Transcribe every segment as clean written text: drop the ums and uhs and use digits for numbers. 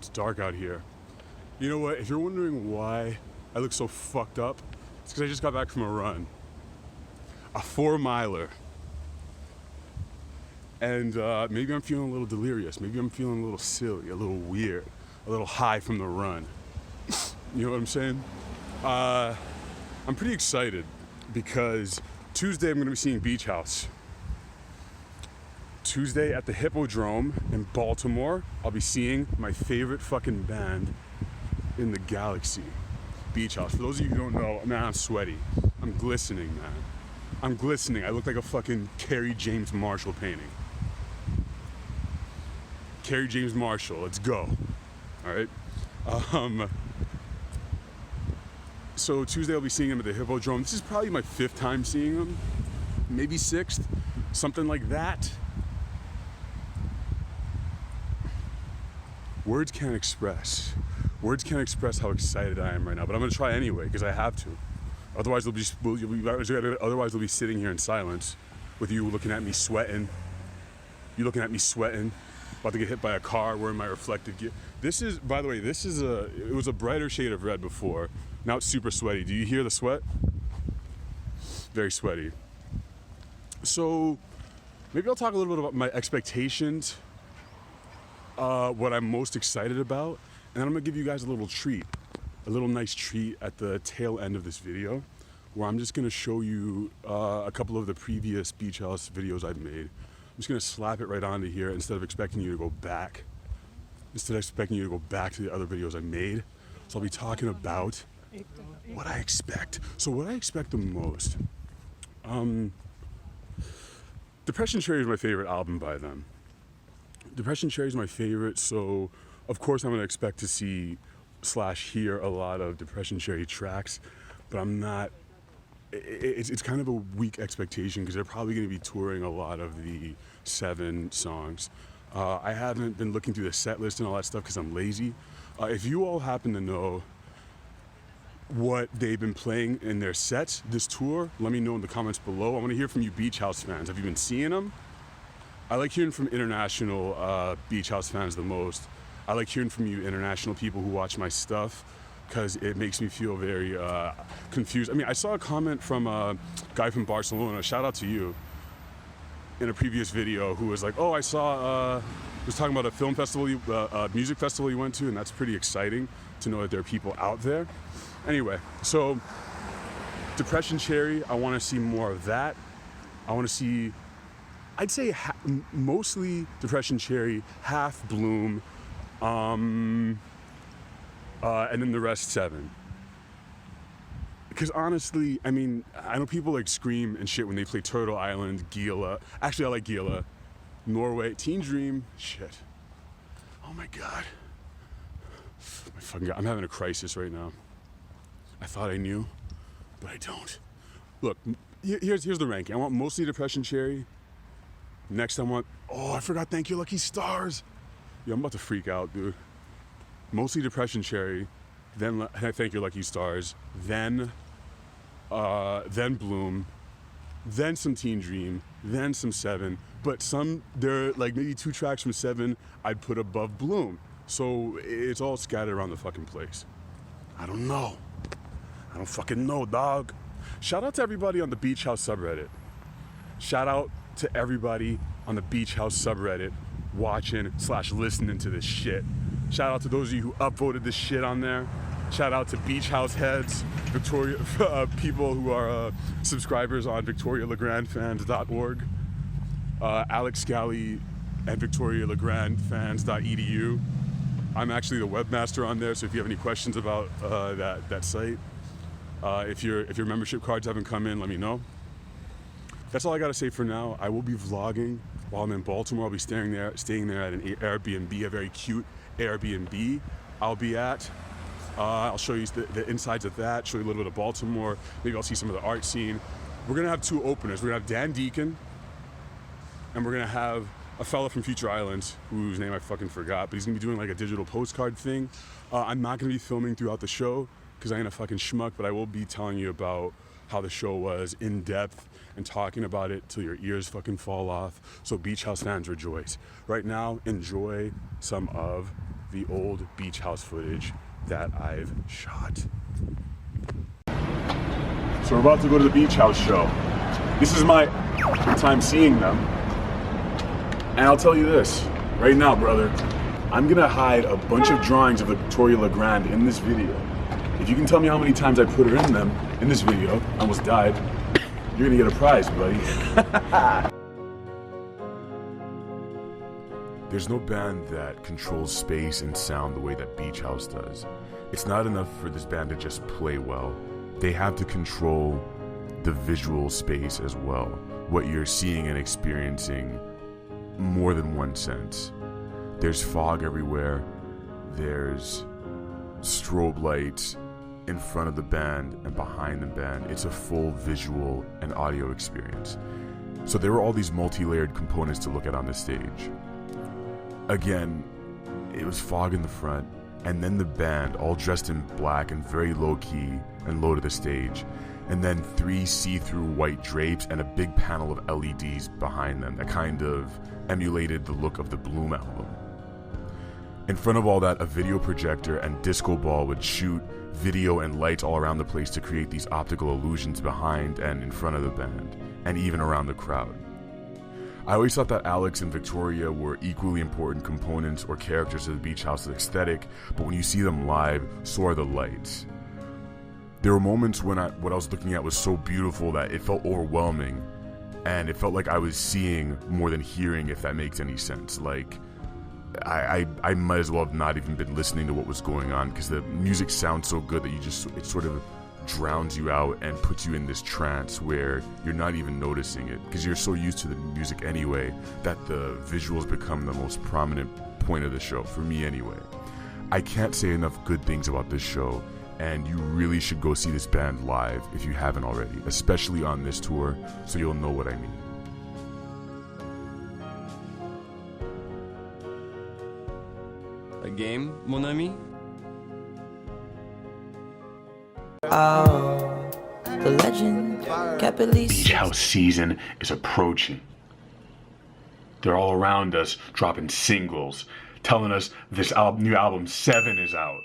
It's dark out here. You know what? If you're wondering why I look so fucked up, it's because I just got back from a run. A 4-miler. And maybe I'm feeling a little delirious. Maybe I'm feeling a little silly, a little weird, a little high from the run. You know what I'm saying? I'm pretty excited because Tuesday I'm going to be seeing Beach House. Tuesday at the Hippodrome in Baltimore, I'll be seeing my favorite fucking band in the galaxy, Beach House. For those of you who don't know, man, I'm sweaty. I'm glistening, man. I'm glistening. I look like a fucking Kerry James Marshall painting. Kerry James Marshall, let's go. All right. So Tuesday I'll be seeing him at the Hippodrome. This is probably my 5th time seeing him, maybe 6th, something like that. Words can't express how excited I am right now, but I'm gonna try anyway because I have to. Otherwise, they'll be sitting here in silence with you looking at me sweating. You looking at me sweating, about to get hit by a car wearing my reflective gear. This is, by the way, it was a brighter shade of red before. Now it's super sweaty. Do you hear the sweat? Very sweaty. So maybe I'll talk a little bit about my expectations, what I'm most excited about, and then I'm gonna give you guys a little treat, a little nice treat at the tail end of this video, where I'm just gonna show you a couple of the previous Beach House videos I've made. I'm just gonna slap it right onto here instead of expecting you to go back. Instead of expecting you to go back to the other videos I made. So I'll be talking about what I expect. So what I expect the most. Depression Cherry is my favorite album by them. Depression Cherry is my favorite, so of course I'm gonna expect to see / hear a lot of Depression Cherry tracks, but I'm not, it's kind of a weak expectation because they're probably gonna be touring a lot of the 7 songs. I haven't been looking through the set list and all that stuff because I'm lazy. If you all happen to know what they've been playing in their sets this tour, let me know in the comments below. I want to hear from you Beach House fans. Have you been seeing them? I like hearing from international Beach House fans the most. I like hearing from you international people who watch my stuff because it makes me feel very confused. I mean, I saw a comment from a guy from Barcelona, shout out to you, in a previous video who was like, oh, I saw, was talking about a film festival, a music festival you went to, and that's pretty exciting to know that there are people out there. Anyway, so Depression Cherry, I want to see more of that. I want to see, I'd say mostly Depression Cherry, half Bloom, and then the rest 7. Because honestly, I mean, I know people like scream and shit when they play Turtle Island, Gila. Actually, I like Gila. Norway, Teen Dream, shit. Oh my God. My fucking God, I'm having a crisis right now. I thought I knew, but I don't. Look, here's the ranking. I want mostly Depression Cherry. Next I want, oh, I forgot Thank You Lucky Stars. Yeah, I'm about to freak out, dude. Mostly Depression Cherry, then Thank You Lucky Stars, then Bloom, then some Teen Dream, then some 7, but there are like maybe 2 tracks from 7 I'd put above Bloom. So it's all scattered around the fucking place. I don't know. I don't fucking know, dog. Shout out to everybody on the Beach House subreddit. Shout out to everybody on the Beach House subreddit watching / listening to this shit. Shout out to those of you who upvoted this shit on there. Shout out to Beach House heads, Victoria, people who are subscribers on VictoriaLegrandFans.org, Alex Scally and VictoriaLegrandFans.edu. I'm actually the webmaster on there, so if you have any questions about that site, if your membership cards haven't come in, let me know. That's all I gotta say for now. I will be vlogging while I'm in Baltimore. I'll be staying there at an Airbnb, a very cute Airbnb I'll be at. I'll show you the insides of that, show you a little bit of Baltimore. Maybe I'll see some of the art scene. We're gonna have 2 openers. We're gonna have Dan Deacon, and we're gonna have a fella from Future Islands, whose name I fucking forgot, but he's gonna be doing like a digital postcard thing. I'm not gonna be filming throughout the show because I ain't a fucking schmuck, but I will be telling you about how the show was in depth and talking about it till your ears fucking fall off. So Beach House fans rejoice. Right now, enjoy some of the old beach house footage that I've shot. So we're about to go to the beach house show. This is my time seeing them. And I'll tell you this, right now, brother, I'm gonna hide a bunch of drawings of Victoria Legrand in this video. If you can tell me how many times I put her in them, in this video, I almost died, you're gonna get a prize, buddy. There's no band that controls space and sound the way that Beach House does. It's not enough for this band to just play well. They have to control the visual space as well, what you're seeing and experiencing more than one sense. There's fog everywhere, there's strobe lights in front of the band and behind the band. It's a full visual and audio experience. So there were all these multi-layered components to look at on the stage. Again, it was fog in the front, and then the band all dressed in black and very low-key and low to the stage, and then 3 see-through white drapes and a big panel of LEDs behind them that kind of emulated the look of the Bloom album. In front of all that, a video projector and disco ball would shoot video and lights all around the place to create these optical illusions behind and in front of the band, and even around the crowd. I always thought that Alex and Victoria were equally important components or characters of the Beach House's aesthetic, but when you see them live, so are the lights. There were moments when what I was looking at was so beautiful that it felt overwhelming, and it felt like I was seeing more than hearing, if that makes any sense. Like, I might as well have not even been listening to what was going on, because the music sounds so good that it sort of drowns you out and puts you in this trance where you're not even noticing it, because you're so used to the music anyway that the visuals become the most prominent point of the show, for me anyway. I can't say enough good things about this show, and you really should go see this band live if you haven't already, especially on this tour, so you'll know what I mean. A game, mon ami? The legend kept at least. Beach House season is approaching. They're all around us, dropping singles, telling us this new album 7 is out.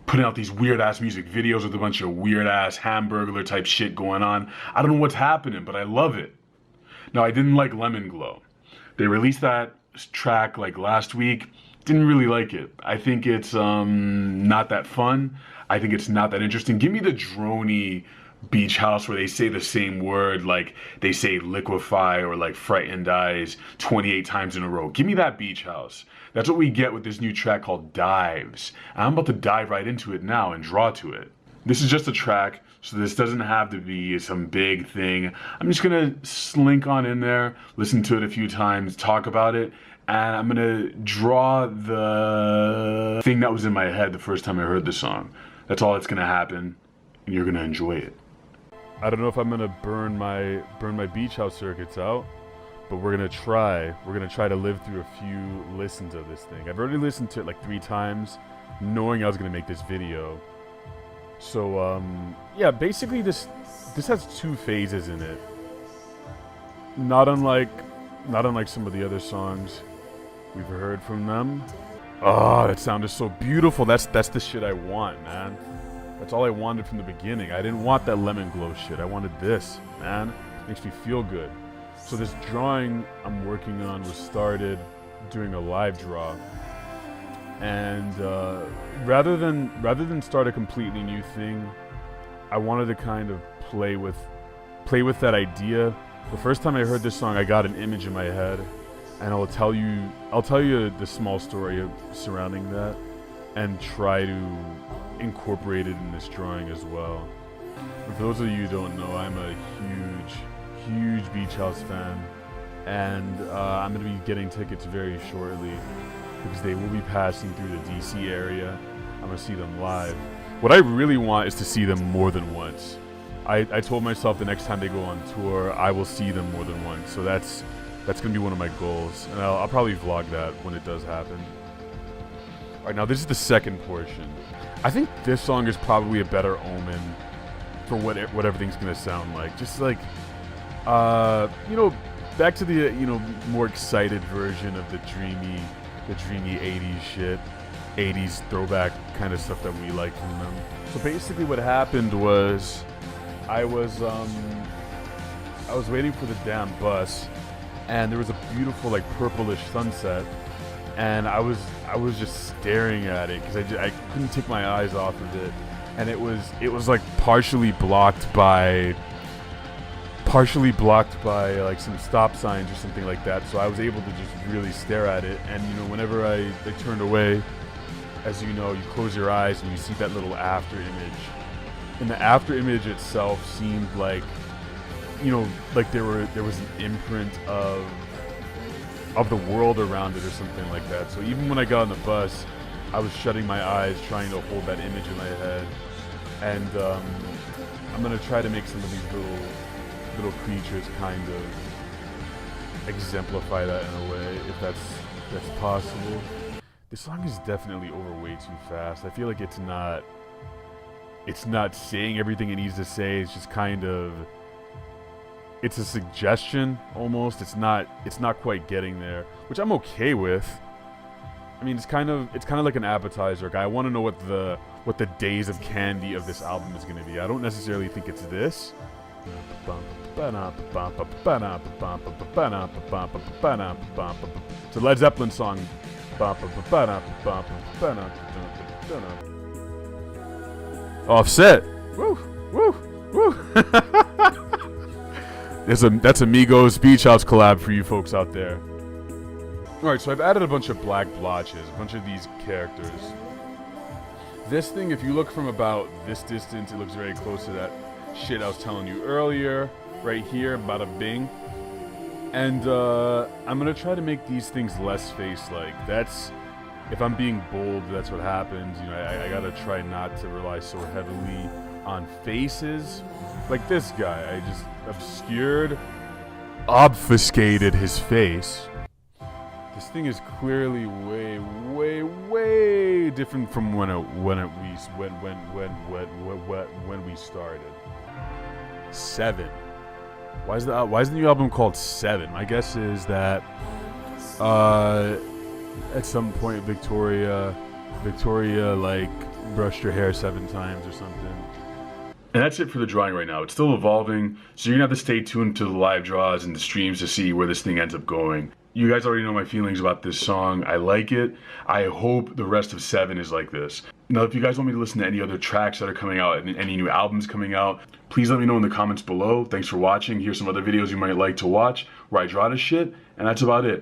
Putting out these weird-ass music videos with a bunch of weird-ass Hamburglar type shit going on. I don't know what's happening, but I love it. Now, I didn't like Lemon Glow. They released that track like last week. Didn't really like it. I think it's not that fun. I think it's not that interesting. Give me the droney Beach House where they say the same word, like they say liquefy or like frightened eyes 28 times in a row. Give me that Beach House. That's what we get with this new track called Dives. And I'm about to dive right into it now and draw to it. This is just a track, so this doesn't have to be some big thing. I'm just gonna slink on in there, listen to it a few times, talk about it, and I'm gonna draw the thing that was in my head the first time I heard the song. That's all that's gonna happen, and you're gonna enjoy it. I don't know if I'm gonna burn my Beach House circuits out, but we're gonna try. We're gonna try to live through a few listens of this thing. I've already listened to it like 3 times, knowing I was gonna make this video. So yeah, basically this has 2 phases in it. Not unlike some of the other songs we've heard from them. Oh, that sound is so beautiful. That's the shit I want, man. That's all I wanted from the beginning. I didn't want that Lemon Glow shit. I wanted this, man. It makes me feel good. So this drawing I'm working on was started doing a live draw. And rather than start a completely new thing, I wanted to kind of play with that idea. The first time I heard this song, I got an image in my head, and I'll tell you the small story surrounding that, and try to incorporate it in this drawing as well. And for those of you who don't know, I'm a huge Beach House fan, and I'm going to be getting tickets very shortly, because they will be passing through the DC area. I'm gonna see them live. What I really want is to see them more than once. I told myself the next time they go on tour, I will see them more than once. So that's gonna be one of my goals, and I'll probably vlog that when it does happen. All right, now this is the second portion. I think this song is probably a better omen for what everything's gonna sound like. Just like, back to the more excited version of the dreamy the dreamy 80s shit, 80s throwback kind of stuff that we like from them. So basically what happened was I was waiting for the damn bus, and there was a beautiful like purplish sunset, and I was just staring at it because I couldn't take my eyes off of it, and it was like partially blocked by like some stop signs or something like that. So I was able to just really stare at it, and you know, whenever I turned away, as you know, you close your eyes and you see that little after image, and the after image itself seemed like, you know, like there was an imprint of the world around it or something like that. So even when I got on the bus, I was shutting my eyes, trying to hold that image in my head. And I'm gonna try to make some of these little creatures kind of exemplify that in a way, if that's possible. This song is definitely over way too fast. I feel like it's not saying everything it needs to say. It's just kind of, it's a suggestion almost. It's not quite getting there, which I'm okay with. I mean, it's kind of like an appetizer. I want to know what the days of candy of this album is going to be. I don't necessarily think it's this. It's a Led Zeppelin song. Offset. Woo, woo, woo. That's Amigos Beach House collab for you folks out there. Alright, so I've added a bunch of black blotches, a bunch of these characters. This thing, if you look from about this distance, it looks very close to that shit I was telling you earlier, right here, bada bing. And I'm gonna try to make these things less face-like. That's, if I'm being bold, that's what happens. You know, I gotta try not to rely so heavily on faces. Like this guy, I just obfuscated his face. This thing is clearly way different from when we started. 7. Why is the new album called 7? My guess is that at some point Victoria like brushed her hair 7 times or something. And that's it for the drawing right now. It's still evolving, so you're gonna have to stay tuned to the live draws and the streams to see where this thing ends up going. You guys already know my feelings about this song. I like it. I hope the rest of 7 is like this. Now, if you guys want me to listen to any other tracks that are coming out, any new albums coming out, please let me know in the comments below. Thanks for watching. Here's some other videos you might like to watch where I draw this shit, and that's about it.